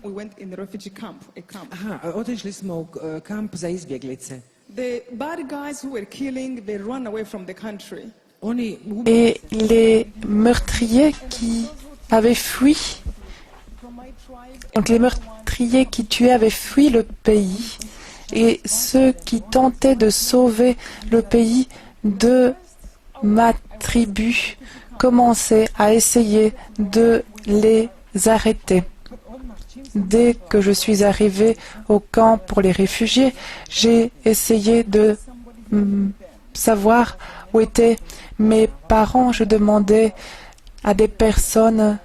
[SPEAKER 2] We went in the refugee camp, a camp.
[SPEAKER 3] Aha, otišli smo u kamp za izbjeglice.
[SPEAKER 2] The bad guys who were killing, they run away from the country.
[SPEAKER 3] Oni
[SPEAKER 1] Et les meurtriers qui avaient fui, donc les meurtriers qui tuaient avaient fui le pays. Et ceux qui tentaient de sauver le pays de ma tribu commençaient à essayer de les arrêter. Dès que je suis arrivée au camp pour les réfugiés, j'ai essayé de savoir où étaient mes parents. Je demandais à des personnes,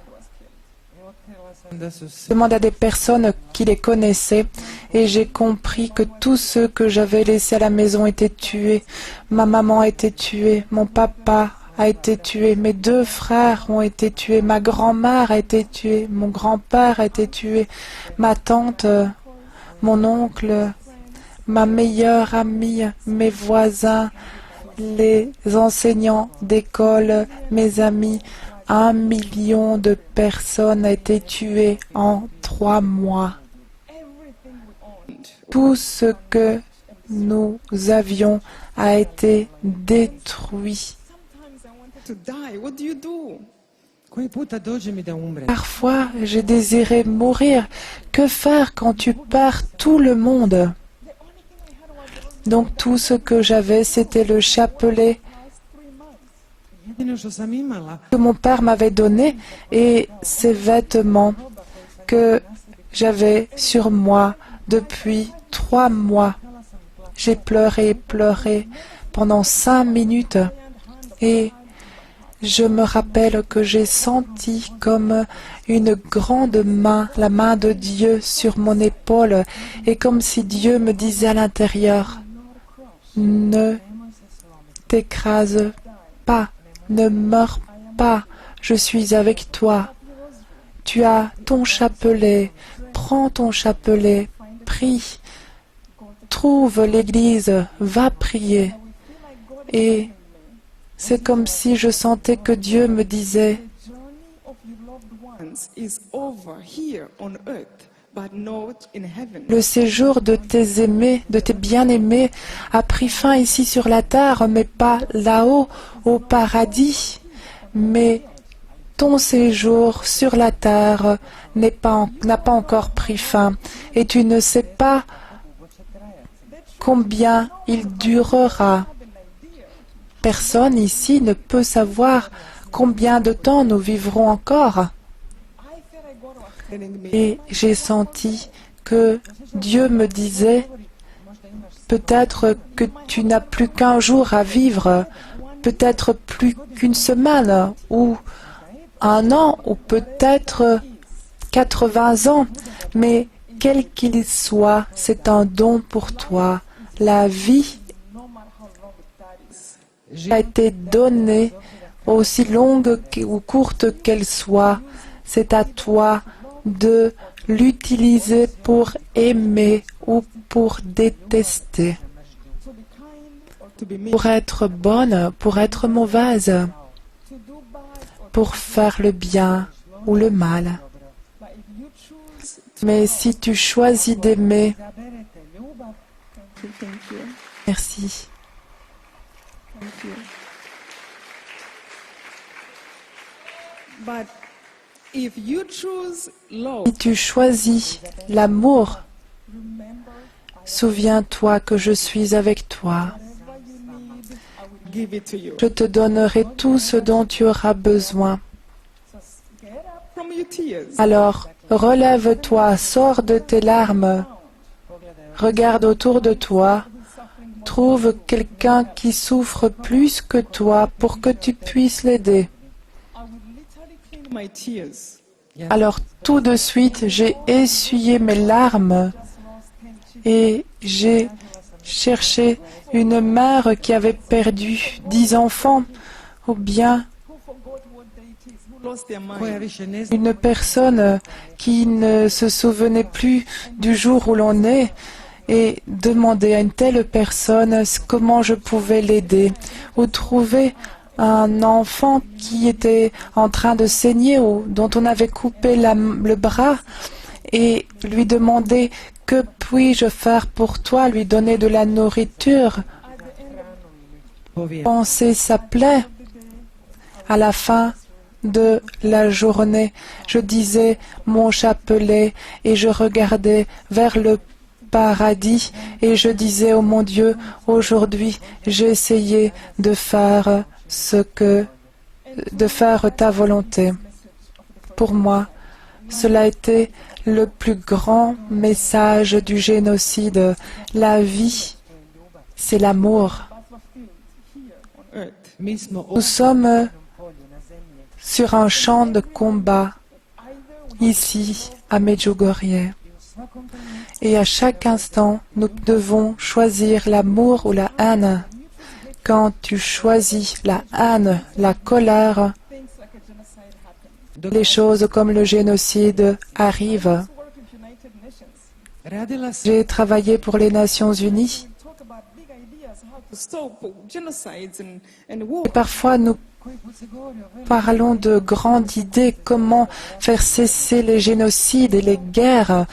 [SPEAKER 1] qui les connaissaient et j'ai compris que tous ceux que j'avais laissés à la maison étaient tués. Ma maman a été tuée, mon papa a été tué, mes 2 frères ont été tués, ma grand-mère a été tuée, mon grand-père a été tué, ma tante, mon oncle, ma meilleure amie, mes voisins, les enseignants d'école, mes amis. 1 million de personnes ont été tuées en 3 mois. Tout ce que nous avions a été détruit.
[SPEAKER 2] To die, what do you do?
[SPEAKER 3] koji puta dođe mi da umrem.
[SPEAKER 1] Parfois, j'ai désiré mourir. Que faire quand tu perds tout le monde? Donc tout ce que j'avais, c'était le chapelet
[SPEAKER 3] Jedino što sam imala,
[SPEAKER 1] que mon père m'avait donné et ces vêtements que j'avais sur moi depuis 3 mois. J'ai pleuré et pleuré pendant 5 minutes et je me rappelle que j'ai senti comme une grande main, la main de Dieu sur mon épaule et comme si Dieu me disait à l'intérieur, ne t'écrase pas, ne meurs pas, je suis avec toi. Tu as ton chapelet, prends ton chapelet, prie, trouve l'église, va prier. Et c'est comme si je sentais que Dieu me disait, le séjour de tes aimés, de tes bien-aimés, a pris fin ici sur la terre, mais pas là-haut, au paradis. Mais ton séjour sur la terre n'a pas encore pris fin, et tu ne sais pas combien il durera. Personne ici ne peut savoir combien de temps nous vivrons encore. Et j'ai senti que Dieu me disait, peut-être que tu n'as plus qu'1 jour à vivre, peut-être plus qu'1 semaine, ou 1 an, ou peut-être 80 ans, mais quel qu'il soit, c'est un don pour toi. La vie a été donnée, aussi longue ou courte qu'elle soit. C'est à toi de l'utiliser pour aimer ou pour détester, pour être bonne, pour être mauvaise, pour faire le bien ou le mal. Mais si tu choisis d'aimer, merci.
[SPEAKER 2] But if you choose love,
[SPEAKER 1] Si tu choisis l'amour, souviens-toi que je suis avec toi.
[SPEAKER 2] give it to you.
[SPEAKER 1] Je te donnerai tout ce dont tu auras besoin.
[SPEAKER 2] From your tears,
[SPEAKER 1] Alors, relève-toi, sors de tes larmes, regarde autour de toi, trouve quelqu'un qui souffre plus que toi pour que tu puisses l'aider.
[SPEAKER 2] I would literally clean my tears.
[SPEAKER 1] Alors, tout de suite, j'ai essuyé mes larmes et j'ai cherché une mère qui avait perdu 10 enfants ou bien
[SPEAKER 2] Who forgot what day it is? Who lost their
[SPEAKER 3] koja
[SPEAKER 2] mind?
[SPEAKER 3] više ne zna
[SPEAKER 1] une personne qui ne se souvenait plus du jour où l'on est et demander à une telle personne comment je pouvais l'aider ou trouver un enfant qui était en train de saigner ou dont on avait coupé le bras et lui demander que puis-je faire pour toi, lui donner de la nourriture,
[SPEAKER 3] povijest.
[SPEAKER 1] penser sa plaie. À la fin de la journée, je disais mon chapelet et je regardais vers le paradis et je disais, oh mon Dieu, aujourd'hui j'ai essayé de faire ta volonté. Pour moi, cela a été le plus grand message du génocide. La vie, c'est l'amour.
[SPEAKER 2] Earth.
[SPEAKER 3] Mi smo
[SPEAKER 1] Nous sommes sur un champ de combat ici à Medjugorje. Et à chaque instant, nous devons choisir l'amour ou la haine. Quand tu choisis la haine, la colère,
[SPEAKER 2] Things like a genocide happen.
[SPEAKER 1] les choses comme le génocide arrivent.
[SPEAKER 2] Work with United Nations.
[SPEAKER 3] radila sam
[SPEAKER 1] J'ai travaillé pour les Nations Unies.
[SPEAKER 2] Talk about big ideas, how to stop genocides and war.
[SPEAKER 1] Et parfois, nous
[SPEAKER 3] koji put se govori o velikim
[SPEAKER 1] parlons de grandes idées, comment faire cesser les génocides et les guerres.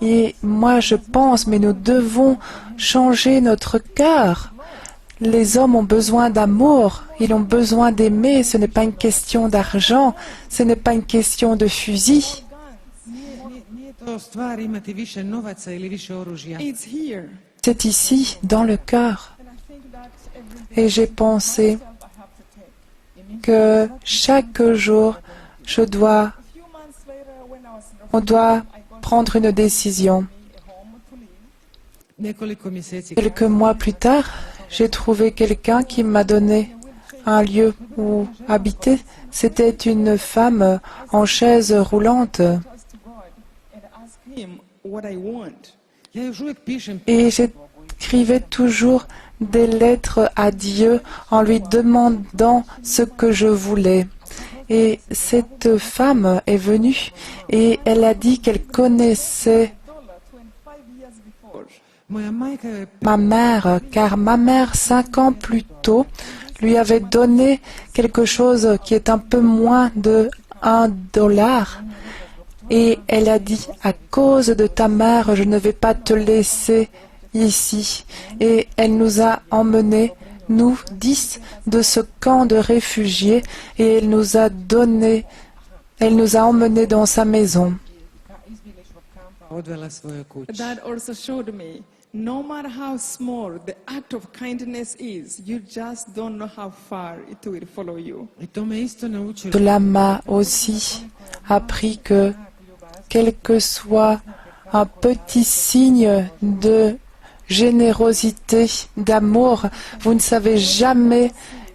[SPEAKER 1] Et moi, je pense, mais nous devons changer notre cœur. Les hommes ont besoin d'amour, ils ont besoin d'aimer. Ce n'est pas une question d'argent, ce n'est pas une question de fusil.
[SPEAKER 3] nije to stvar imati više novaca ili više oružja.
[SPEAKER 2] It's here.
[SPEAKER 1] C'est ici, dans le cœur.
[SPEAKER 2] And I think that every
[SPEAKER 1] Et j'ai pensé
[SPEAKER 2] I have to take.
[SPEAKER 1] que chaque jour,
[SPEAKER 2] A few months later, when I was
[SPEAKER 1] on doit prendre une décision.
[SPEAKER 2] a home to live,
[SPEAKER 3] Nekoliko mjeseci
[SPEAKER 1] Quelques mois plus tard, j'ai trouvé quelqu'un qui m'a donné un lieu où habiter. C'était une femme en chaise roulante.
[SPEAKER 2] trust to God and ask Him what I want.
[SPEAKER 3] ja još uvijek pišem
[SPEAKER 1] Et j'écrivais toujours des lettres à Dieu en lui demandant ce que je voulais. Et cette femme est venue et elle a dit qu'elle connaissait
[SPEAKER 2] $25 years before.
[SPEAKER 3] moja majka joj je
[SPEAKER 1] ma mère, car ma mère, 5 ans plus tôt, lui avait donné quelque chose qui est un peu moins de $1. Et elle a dit, à cause de ta mère, je ne vais pas te laisser ici. Et elle nous a emmenés, nous 10, de ce camp de réfugiés, et elle nous a emmenés dans sa maison.
[SPEAKER 3] izbjegličkog kampa odvela svojoj kući.
[SPEAKER 2] That also showed me no matter how small the act of kindness is, you just don't know how far it will follow you.
[SPEAKER 3] I to me isto naučilo
[SPEAKER 1] Cela m'a aussi appris que quel que soit un petit signe de générosité, d'amour, vous ne savez jamais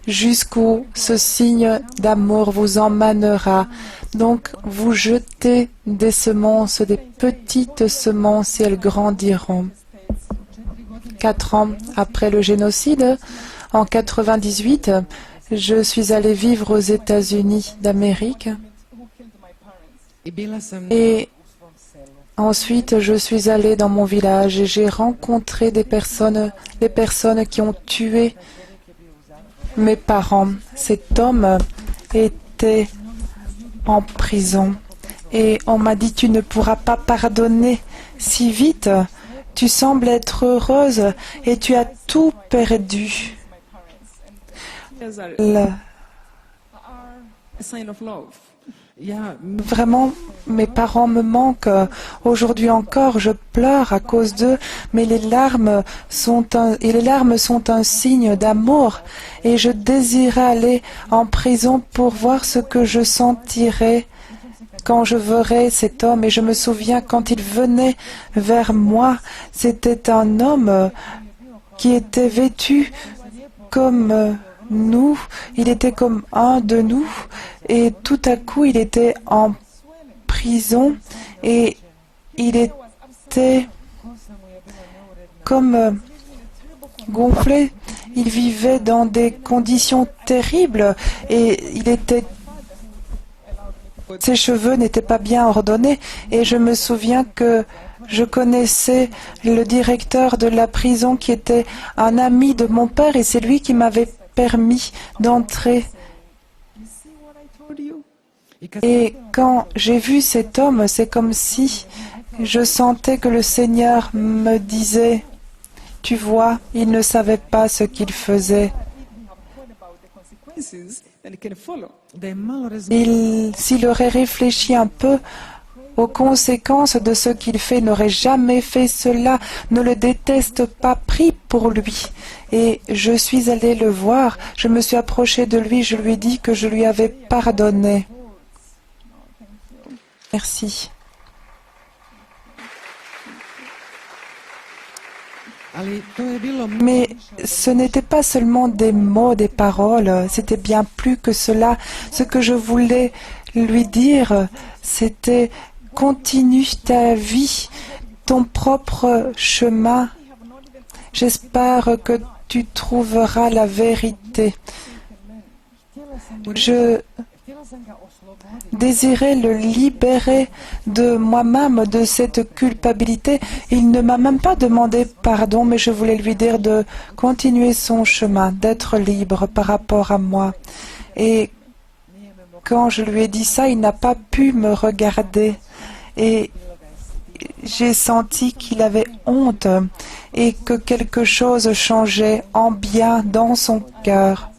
[SPEAKER 1] jusqu'où ce signe d'amour vous emmènera. Donc, vous jetez des semences, des petites semences, et elles grandiront. 4 ans après le génocide, en 98, je suis allée vivre aux États-Unis d'Amérique.
[SPEAKER 3] i bila sam
[SPEAKER 1] Et ensuite, je suis allée dans mon village et j'ai rencontré les personnes qui ont tué mes parents. Cet homme était en prison et on m'a dit, tu ne pourras pas pardonner si vite. Tu sembles être heureuse et tu as tout perdu.
[SPEAKER 2] Years are,
[SPEAKER 1] Le-
[SPEAKER 2] are a sign of love.
[SPEAKER 1] Vraiment, mes parents me manquent. Aujourd'hui encore, je pleure à cause d'eux, mais les larmes sont un signe d'amour. Et je désirais aller en prison pour voir ce que je sentirais quand je verrais cet homme. Et je me souviens quand il venait vers moi, c'était un homme qui était vêtu comme nous, il était comme un de nous, et tout à coup il était en prison et il était comme gonflé. Il vivait dans des conditions terribles et ses cheveux n'étaient pas bien ordonnés, et je me souviens que je connaissais le directeur de la prison qui était un ami de mon père, et c'est lui qui m'avait permis d'entrer. Et quand j'ai vu cet homme, c'est comme si je sentais que le Seigneur me disait, tu vois, il ne savait pas ce qu'il faisait. S'il aurait réfléchi un peu aux conséquences de ce qu'il fait, n'aurait jamais fait cela, ne le déteste pas, prie pour lui. Et je suis allée le voir, je me suis approchée de lui, je lui ai dit que je lui avais pardonné. Merci. Mais ce n'était pas seulement des mots, des paroles, c'était bien plus que cela. Ce que je voulais lui dire, c'était continue ta vie, ton propre chemin. J'espère que tu trouveras la vérité. Je désirais le libérer de moi-même, de cette culpabilité. Il ne m'a même pas demandé pardon, mais je voulais lui dire de continuer son chemin, d'être libre par rapport à moi. Et quand je lui ai dit ça, il n'a pas pu me regarder. Et j'ai senti qu'il avait honte et que quelque chose changeait en bien dans son cœur.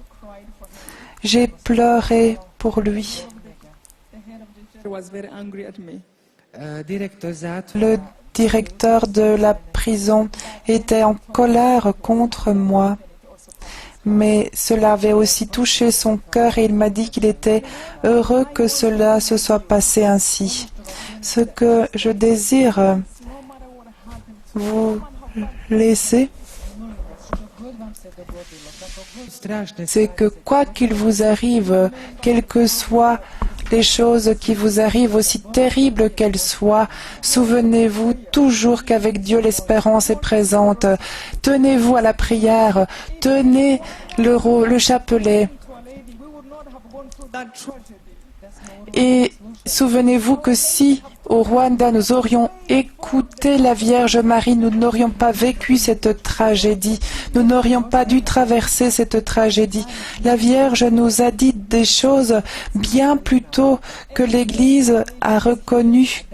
[SPEAKER 1] J'ai pleuré pour lui. Le directeur de la prison était en colère contre moi, mais cela avait aussi touché son cœur et il m'a dit qu'il était heureux que cela se soit passé ainsi. Ce que je désire vous laisser, c'est que quoi qu'il vous arrive, quelles que soient les choses qui vous arrivent, aussi terribles qu'elles soient, souvenez-vous toujours qu'avec Dieu l'espérance est présente. Tenez-vous à la prière, tenez le chapelet. Et souvenez-vous que si au Rwanda nous aurions écouté la Vierge Marie, nous n'aurions pas vécu cette tragédie. Nous n'aurions pas dû traverser cette tragédie. La Vierge nous a dit des choses bien plus tôt que l'Église a reconnu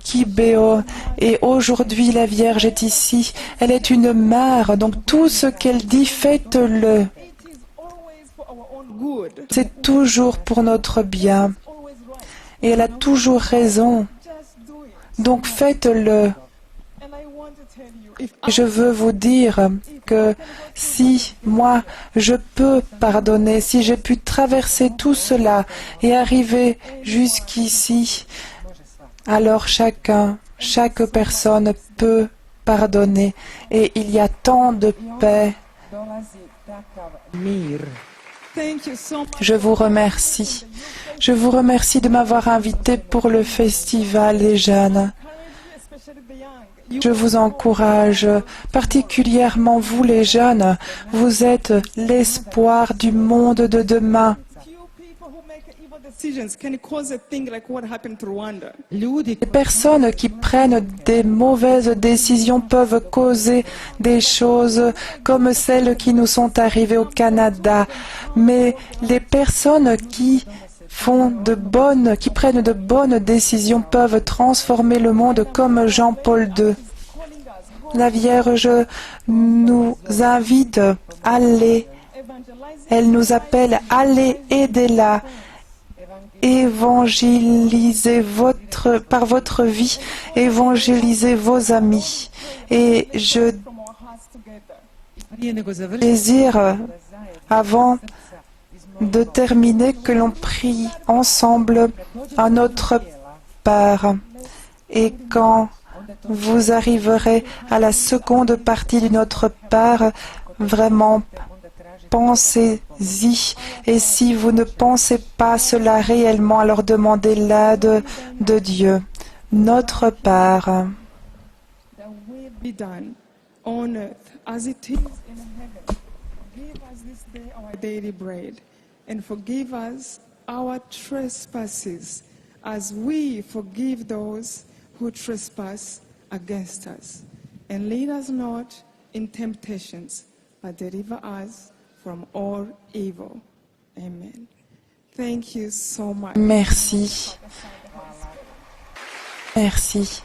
[SPEAKER 1] Kibéo. Et aujourd'hui, la Vierge est ici. Elle est une mère, donc tout ce qu'elle dit, faites-le. C'est toujours pour notre bien. Et elle a toujours raison. Donc faites-le. Je veux vous dire que si moi je peux pardonner, si j'ai pu traverser tout cela et arriver jusqu'ici, alors chaque personne peut pardonner. Et il y a tant de paix. Je vous remercie. Je vous remercie de m'avoir invité pour le festival des jeunes. Je vous encourage, particulièrement vous les jeunes. Vous êtes l'espoir du monde de demain. Les personnes qui prennent des mauvaises décisions peuvent causer des choses comme celles qui nous sont arrivées au Canada. Mais les personnes qui prennent de bonnes décisions peuvent transformer le monde comme Jean-Paul II. La Vierge nous invite, allez. Elle nous appelle, allez, aidez-la. évangélisez par votre vie, évangélisez vos amis. Et je
[SPEAKER 3] Prije nego završimo,
[SPEAKER 1] désire, avant de terminer, que l'on prie ensemble à notre Père. Et quand vous arriverez à la seconde partie de notre Père, vraiment pensez-y. Et si vous ne pensez pas cela réellement, alors demandez l'aide de Dieu. Notre Père,
[SPEAKER 2] That will be done on earth as it is in heaven. Give us this day our daily bread, and forgive us our trespasses, as we forgive those who trespass against us. And lead us not in temptations, but deliver us from all evil. Amen. Thank you so much.
[SPEAKER 1] merci. Merci.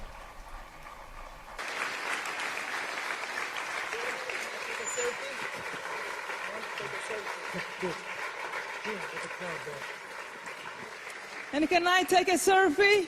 [SPEAKER 2] And can I take a selfie?